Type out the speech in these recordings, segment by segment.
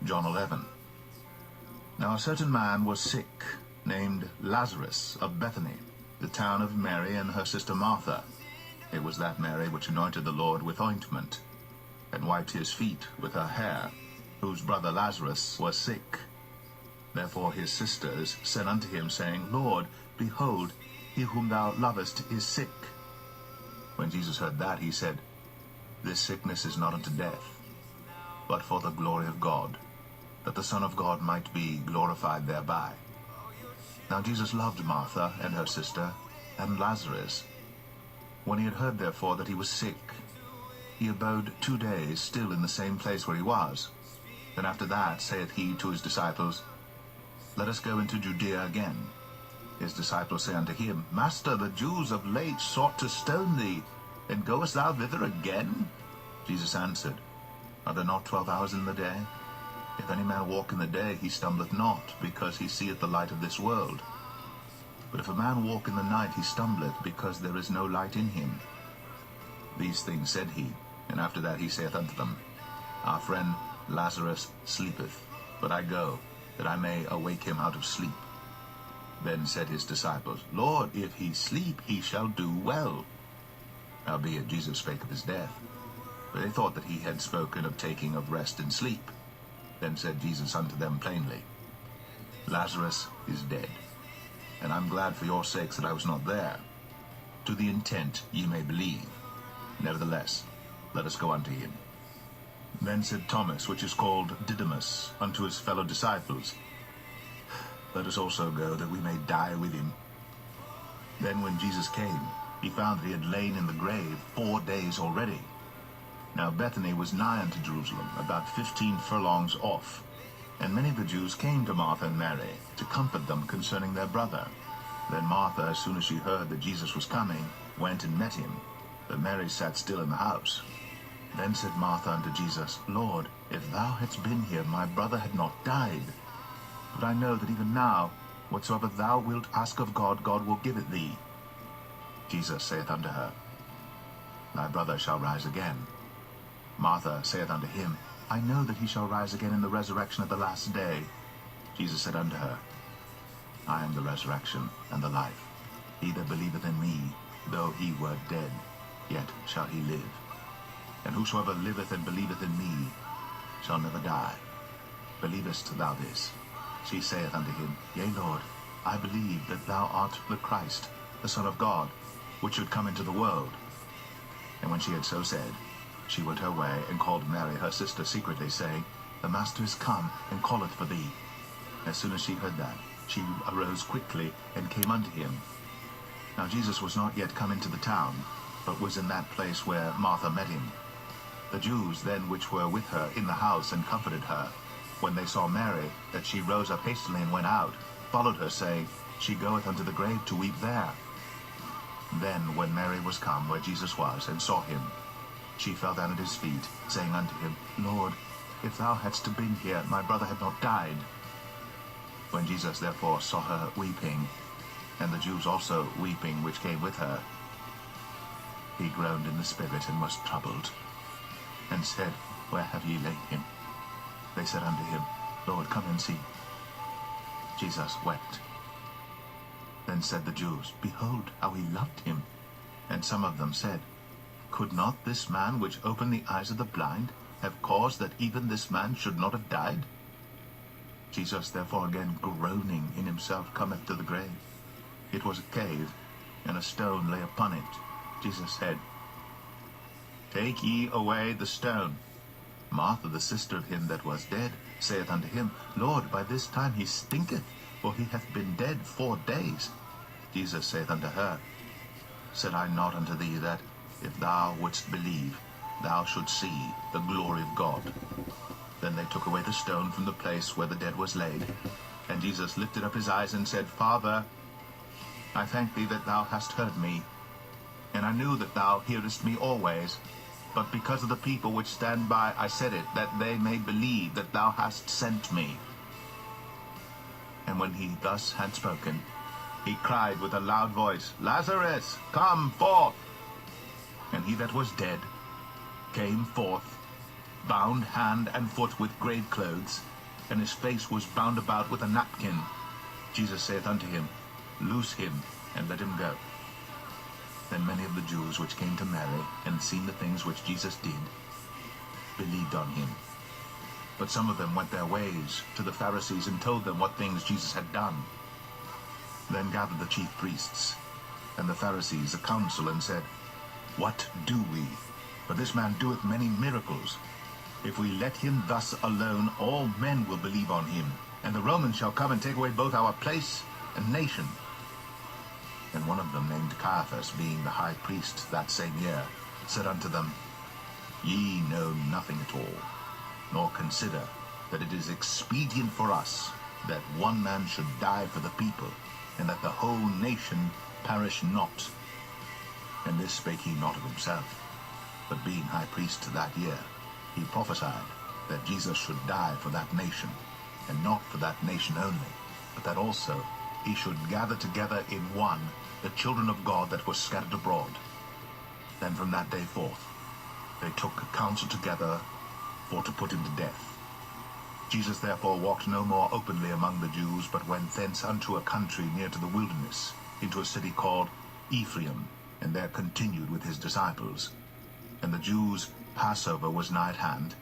John 11. Now a certain man was sick, named Lazarus, of Bethany, the town of Mary and her sister Martha. It was that Mary which anointed the Lord with ointment, and wiped his feet with her hair, whose brother Lazarus was sick. Therefore his sisters said unto him, saying, Lord, behold, he whom thou lovest is sick. When Jesus heard that, he said, This sickness is not unto death, but for the glory of God, that the Son of God might be glorified thereby. Now Jesus loved Martha and her sister, and Lazarus. When he had heard therefore that he was sick, he abode 2 days still in the same place where he was. Then after that saith he to his disciples, Let us go into Judea again. His disciples say unto him, Master, the Jews of late sought to stone thee, and goest thou thither again? Jesus answered, Are there not 12 hours in the day? If any man walk in the day, he stumbleth not, because he seeth the light of this world. But if a man walk in the night, he stumbleth, because there is no light in him. These things said he, and after that he saith unto them, Our friend Lazarus sleepeth, but I go, that I may awake him out of sleep. Then said his disciples, Lord, if he sleep, he shall do well. Howbeit Jesus spake of his death. But they thought that he had spoken of taking of rest and sleep. Then said Jesus unto them plainly, Lazarus is dead, and I'm glad for your sakes that I was not there, to the intent ye may believe. Nevertheless, let us go unto him. Then said Thomas, which is called Didymus, unto his fellow disciples, Let us also go, that we may die with him. Then when Jesus came, he found that he had lain in the grave 4 days already. Now Bethany was nigh unto Jerusalem, about 15 furlongs off. And many of the Jews came to Martha and Mary, to comfort them concerning their brother. Then Martha, as soon as she heard that Jesus was coming, went and met him, but Mary sat still in the house. Then said Martha unto Jesus, Lord, if thou hadst been here, my brother had not died. But I know that even now, whatsoever thou wilt ask of God, God will give it thee. Jesus saith unto her, Thy brother shall rise again. Martha saith unto him, I know that he shall rise again in the resurrection of the last day. Jesus said unto her, I am the resurrection and the life. He that believeth in me, though he were dead, yet shall he live. And whosoever liveth and believeth in me shall never die. Believest thou this? She saith unto him, Yea, Lord, I believe that thou art the Christ, the Son of God, which should come into the world. And when she had so said, she went her way, and called Mary her sister secretly, saying, The Master is come, and calleth for thee. As soon as she heard that, she arose quickly, and came unto him. Now Jesus was not yet come into the town, but was in that place where Martha met him. The Jews then which were with her in the house, and comforted her, when they saw Mary, that she rose up hastily and went out, followed her, saying, She goeth unto the grave to weep there. Then when Mary was come where Jesus was, and saw him, she fell down at his feet, saying unto him, Lord, if thou hadst been here, my brother had not died. When Jesus therefore saw her weeping, and the Jews also weeping which came with her, he groaned in the spirit, and was troubled, and said, Where have ye laid him? They said unto him, Lord, come and see. Jesus wept. Then said the Jews, Behold, how he loved him. And some of them said, Could not this man which opened the eyes of the blind have caused that even this man should not have died? Jesus therefore again groaning in himself cometh to the grave. It was a cave, and a stone lay upon it. Jesus said, Take ye away the stone. Martha, the sister of him that was dead, saith unto him, Lord, by this time he stinketh, for he hath been dead 4 days. Jesus saith unto her, Said I not unto thee that, if thou wouldst believe, thou shouldst see the glory of God? Then they took away the stone from the place where the dead was laid. And Jesus lifted up his eyes and said, Father, I thank thee that thou hast heard me, and I knew that thou hearest me always. But because of the people which stand by, I said it, that they may believe that thou hast sent me. And when he thus had spoken, he cried with a loud voice, Lazarus, come forth! And he that was dead came forth, bound hand and foot with grave clothes, and his face was bound about with a napkin. Jesus saith unto him, Loose him, and let him go. Then many of the Jews which came to Mary, and seen the things which Jesus did, believed on him. But some of them went their ways to the Pharisees, and told them what things Jesus had done. Then gathered the chief priests and the Pharisees a council, and said, What do we? For this man doeth many miracles. If we let him thus alone, all men will believe on him, and the Romans shall come and take away both our place and nation. And one of them, named Caiaphas, being the high priest that same year, said unto them, Ye know nothing at all, nor consider that it is expedient for us that one man should die for the people, and that the whole nation perish not. And this spake he not of himself, but being high priest that year, he prophesied that Jesus should die for that nation, and not for that nation only, but that also he should gather together in one the children of God that were scattered abroad. Then from that day forth they took counsel together for to put him to death. Jesus therefore walked no more openly among the Jews, but went thence unto a country near to the wilderness, into a city called Ephraim, and there continued with his disciples. And the Jews' Passover was nigh at hand,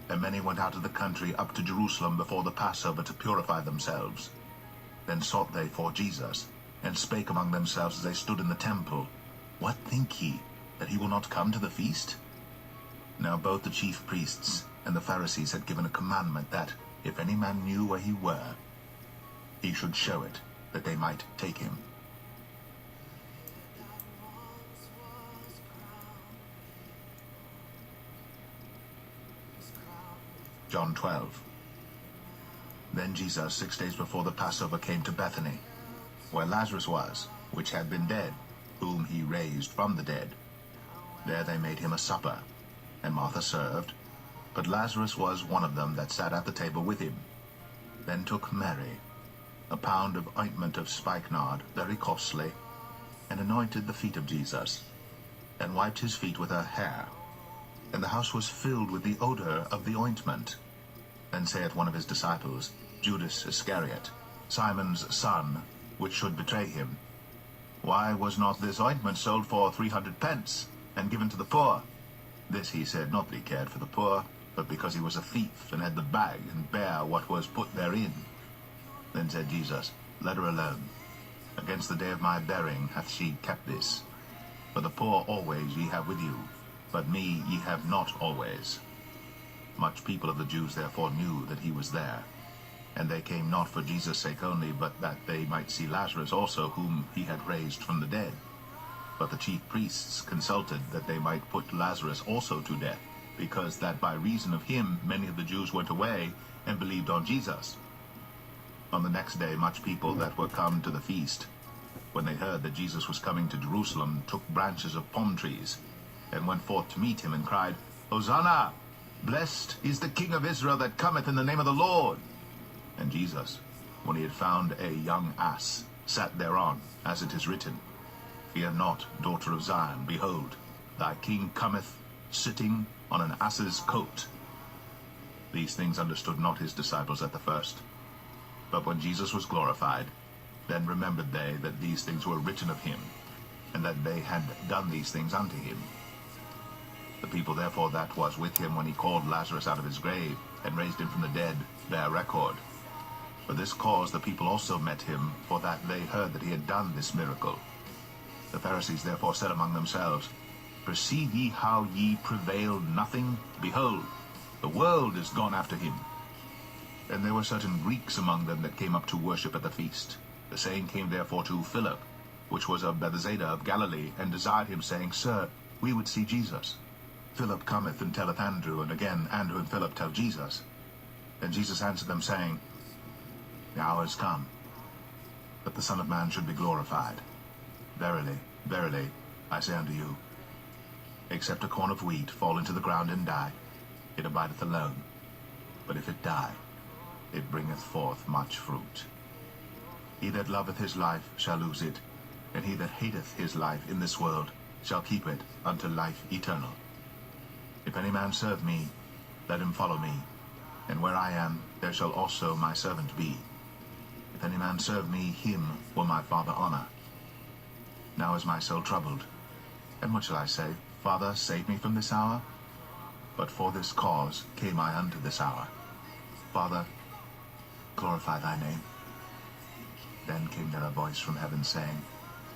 and many went out of the country up to Jerusalem before the Passover to purify themselves. Then sought they for Jesus, and spake among themselves as they stood in the temple, What think ye, that he will not come to the feast? Now both the chief priests and the Pharisees had given a commandment that, if any man knew where he were, he should show it, that they might take him. John 12. Then Jesus, 6 days before the Passover, came to Bethany, where Lazarus was, which had been dead, whom he raised from the dead. There they made him a supper, and Martha served, but Lazarus was one of them that sat at the table with him. Then took Mary a pound of ointment of spikenard, very costly, and anointed the feet of Jesus, and wiped his feet with her hair. And the house was filled with the odor of the ointment. Then saith one of his disciples, Judas Iscariot, Simon's son, which should betray him, Why was not this ointment sold for 300 pence, and given to the poor? This he said, not that he cared for the poor, but because he was a thief, and had the bag, and bare what was put therein. Then said Jesus, Let her alone. Against the day of my burying hath she kept this. For the poor always ye have with you, but me ye have not always. Much people of the Jews therefore knew that he was there. And they came not for Jesus' sake only, but that they might see Lazarus also, whom he had raised from the dead. But the chief priests consulted that they might put Lazarus also to death, because that by reason of him many of the Jews went away and believed on Jesus. On the next day much people that were come to the feast, when they heard that Jesus was coming to Jerusalem, took branches of palm trees, and went forth to meet him, and cried, Hosanna! Blessed is the King of Israel that cometh in the name of the Lord. And Jesus, when he had found a young ass, sat thereon, as it is written, Fear not, daughter of Zion, behold, thy king cometh, sitting on an ass's coat. These things understood not his disciples at the first. But when Jesus was glorified, then remembered they that these things were written of him, and that they had done these things unto him. The people therefore that was with him when he called Lazarus out of his grave, and raised him from the dead, bear record. For this cause the people also met him, for that they heard that he had done this miracle. The Pharisees therefore said among themselves, Perceive ye how ye prevail nothing? Behold, the world is gone after him. And there were certain Greeks among them that came up to worship at the feast. The same came therefore to Philip, which was of Bethsaida of Galilee, and desired him, saying, Sir, we would see Jesus. Philip cometh and telleth Andrew, and again Andrew and Philip tell Jesus. Then Jesus answered them, saying, The hour is come, that the Son of Man should be glorified. Verily, verily, I say unto you, except a corn of wheat fall into the ground and die, it abideth alone. But if it die, it bringeth forth much fruit. He that loveth his life shall lose it, and he that hateth his life in this world shall keep it unto life eternal. If any man serve me, let him follow me. And where I am, there shall also my servant be. If any man serve me, him will my Father honor. Now is my soul troubled. And what shall I say? Father, save me from this hour? But for this cause came I unto this hour. Father, glorify thy name. Then came there a voice from heaven, saying,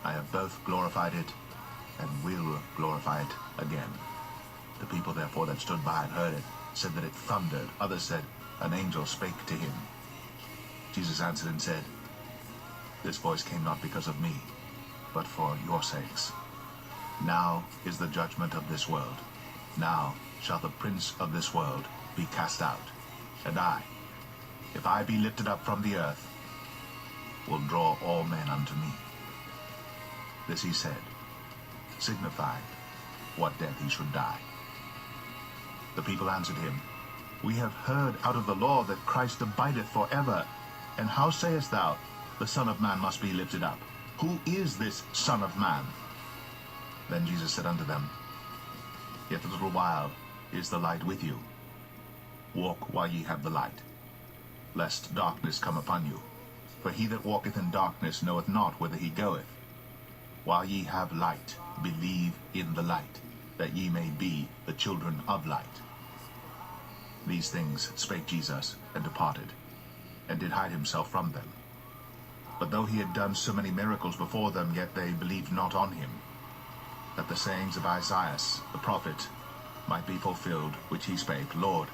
I have both glorified it, and will glorify it again. The people therefore that stood by and heard it said that it thundered. Others said, an angel spake to him. Jesus answered and said, this voice came not because of me, but for your sakes. Now is the judgment of this world. Now shall the prince of this world be cast out. And I, if I be lifted up from the earth, will draw all men unto me. This he said, signifying what death he should die. The people answered him, we have heard out of the law that Christ abideth forever. And how sayest thou, the Son of Man must be lifted up? Who is this Son of Man? Then Jesus said unto them, yet a little while is the light with you. Walk while ye have the light, lest darkness come upon you. For he that walketh in darkness knoweth not whither he goeth. While ye have light, believe in the light, that ye may be the children of light. These things spake Jesus, and departed, and did hide himself from them. But though he had done so many miracles before them, yet they believed not on him, that the sayings of Isaiah the prophet might be fulfilled, which he spake, Lord,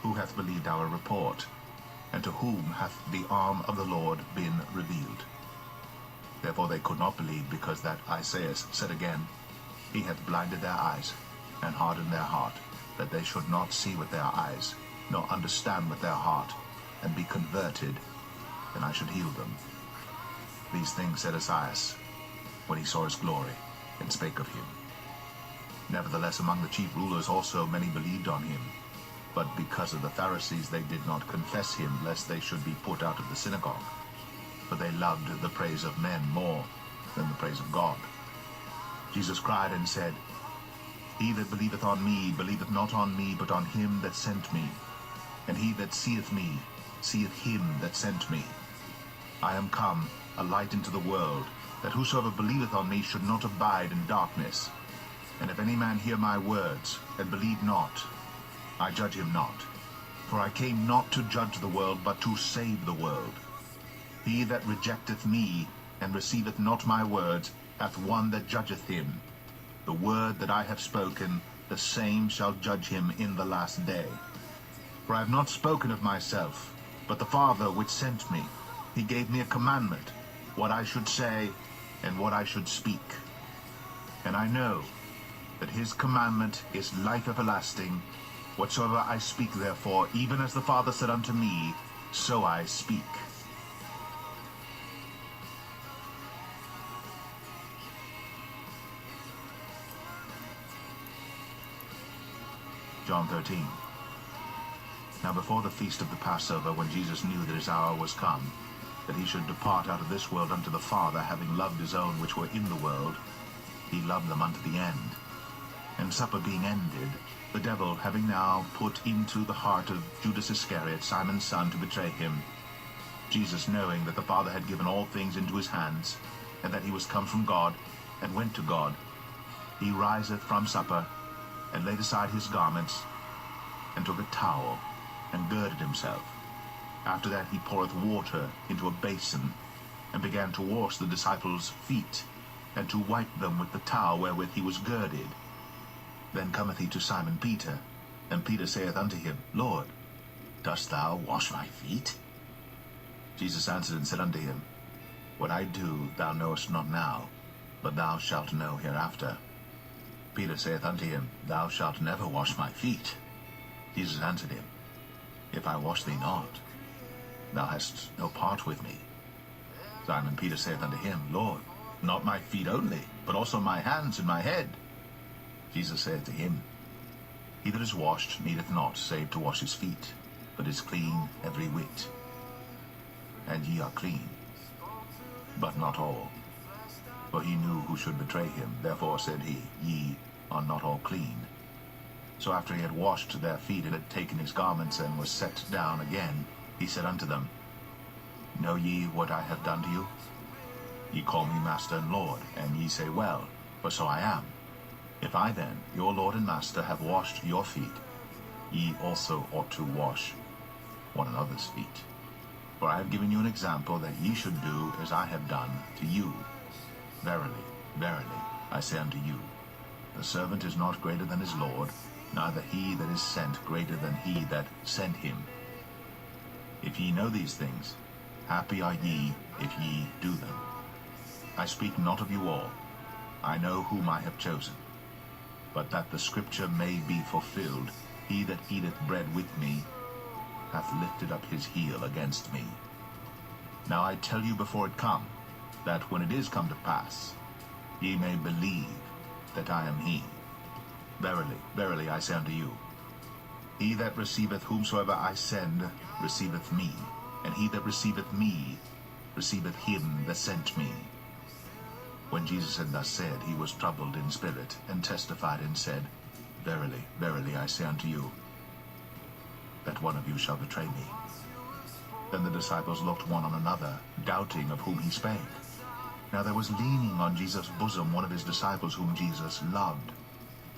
who hath believed our report? And to whom hath the arm of the Lord been revealed? Therefore they could not believe, because that Isaiah said again, he hath blinded their eyes, and hardened their heart, that they should not see with their eyes, nor understand with their heart, and be converted, and I should heal them. These things said Isaiah, when he saw his glory, and spake of him. Nevertheless among the chief rulers also many believed on him. But because of the Pharisees they did not confess him, lest they should be put out of the synagogue. For they loved the praise of men more than the praise of God. Jesus cried and said, he that believeth on me believeth not on me, but on him that sent me. And he that seeth me seeth him that sent me. I am come a light into the world, that whosoever believeth on me should not abide in darkness. And if any man hear my words, and believe not, I judge him not. For I came not to judge the world, but to save the world. He that rejecteth me, and receiveth not my words, hath one that judgeth him. The word that I have spoken, the same shall judge him in the last day. For I have not spoken of myself, but the Father which sent me. He gave me a commandment, what I should say, and what I should speak. And I know that his commandment is life everlasting. Whatsoever I speak therefore, even as the Father said unto me, so I speak. John 13. Now before the feast of the Passover, when Jesus knew that his hour was come, that he should depart out of this world unto the Father, having loved his own which were in the world, he loved them unto the end. And supper being ended, the devil having now put into the heart of Judas Iscariot, Simon's son, to betray him, Jesus, knowing that the Father had given all things into his hands, and that he was come from God, and went to God, he riseth from supper, and laid aside his garments, and took a towel, and girded himself. After that he poureth water into a basin, and began to wash the disciples' feet, and to wipe them with the towel wherewith he was girded. Then cometh he to Simon Peter, and Peter saith unto him, Lord, dost thou wash my feet? Jesus answered and said unto him, What I do thou knowest not now, but thou shalt know hereafter. Peter saith unto him, Thou shalt never wash my feet. Jesus answered him, If I wash thee not, thou hast no part with me. Simon Peter saith unto him, Lord, not my feet only, but also my hands and my head. Jesus saith to him, He that is washed needeth not save to wash his feet, but is clean every whit. And ye are clean, but not all. For he knew who should betray him. Therefore said he, Ye are not all clean. So after he had washed their feet, and had taken his garments, and was set down again, he said unto them, Know ye what I have done to you? Ye call me Master and Lord, and ye say, Well, for so I am. If I then, your Lord and Master, have washed your feet, ye also ought to wash one another's feet. For I have given you an example, that ye should do as I have done to you. Verily, verily, I say unto you, the servant is not greater than his Lord, neither he that is sent greater than he that sent him. If ye know these things, happy are ye if ye do them. I speak not of you all. I know whom I have chosen. But that the scripture may be fulfilled, he that eateth bread with me hath lifted up his heel against me. Now I tell you before it come, that when it is come to pass, ye may believe that I am he. Verily, verily, I say unto you, he that receiveth whomsoever I send receiveth me, and he that receiveth me receiveth him that sent me. When Jesus had thus said, he was troubled in spirit, and testified and said, Verily, verily, I say unto you, that one of you shall betray me. Then the disciples looked one on another, doubting of whom he spake. Now there was leaning on Jesus' bosom one of his disciples whom Jesus loved.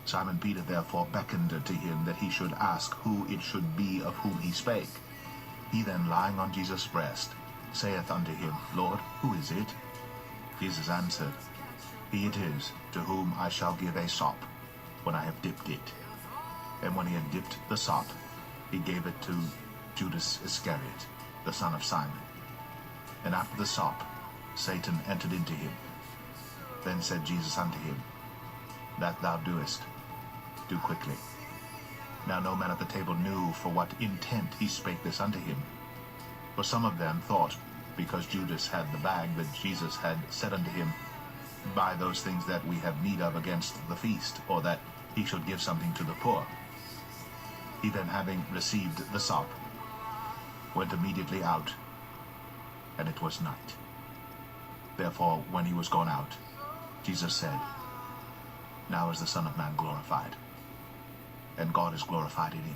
Simon Peter therefore beckoned to him that he should ask who it should be of whom he spake. He then, lying on Jesus' breast, saith unto him, Lord, who is it? Jesus answered, He it is, to whom I shall give a sop, when I have dipped it. And when he had dipped the sop, he gave it to Judas Iscariot, the son of Simon. And after the sop, Satan entered into him. Then said Jesus unto him, That thou doest, do quickly. Now no man at the table knew for what intent he spake this unto him. For some of them thought, because Judas had the bag, that Jesus had said unto him, Buy those things that we have need of against the feast, or that he should give something to the poor. He then, having received the sop, went immediately out, and it was night. Therefore, when he was gone out, Jesus said, Now is the Son of Man glorified, and God is glorified in him.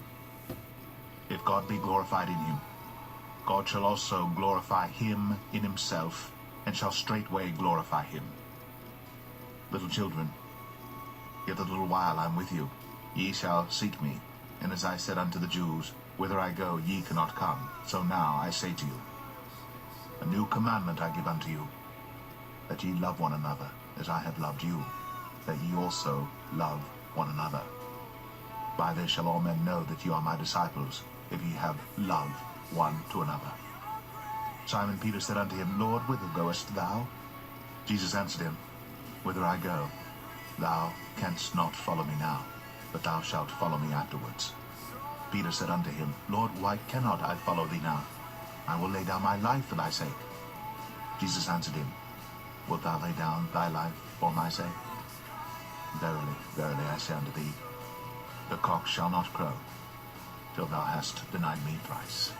If God be glorified in him, God shall also glorify him in himself, and shall straightway glorify him. Little children, yet a little while I am with you. Ye shall seek me, and as I said unto the Jews, Whither I go, ye cannot come. So now I say to you, A new commandment I give unto you, that ye love one another, as I have loved you, that ye also love one another. By this shall all men know that ye are my disciples, if ye have love one to another. Simon Peter said unto him, Lord, whither goest thou? Jesus answered him, Whither I go, thou canst not follow me now, but thou shalt follow me afterwards. Peter said unto him, Lord, why cannot I follow thee now? I will lay down my life for thy sake. Jesus answered him, Wilt thou lay down thy life for my sake? Verily, verily, I say unto thee, the cock shall not crow till thou hast denied me thrice.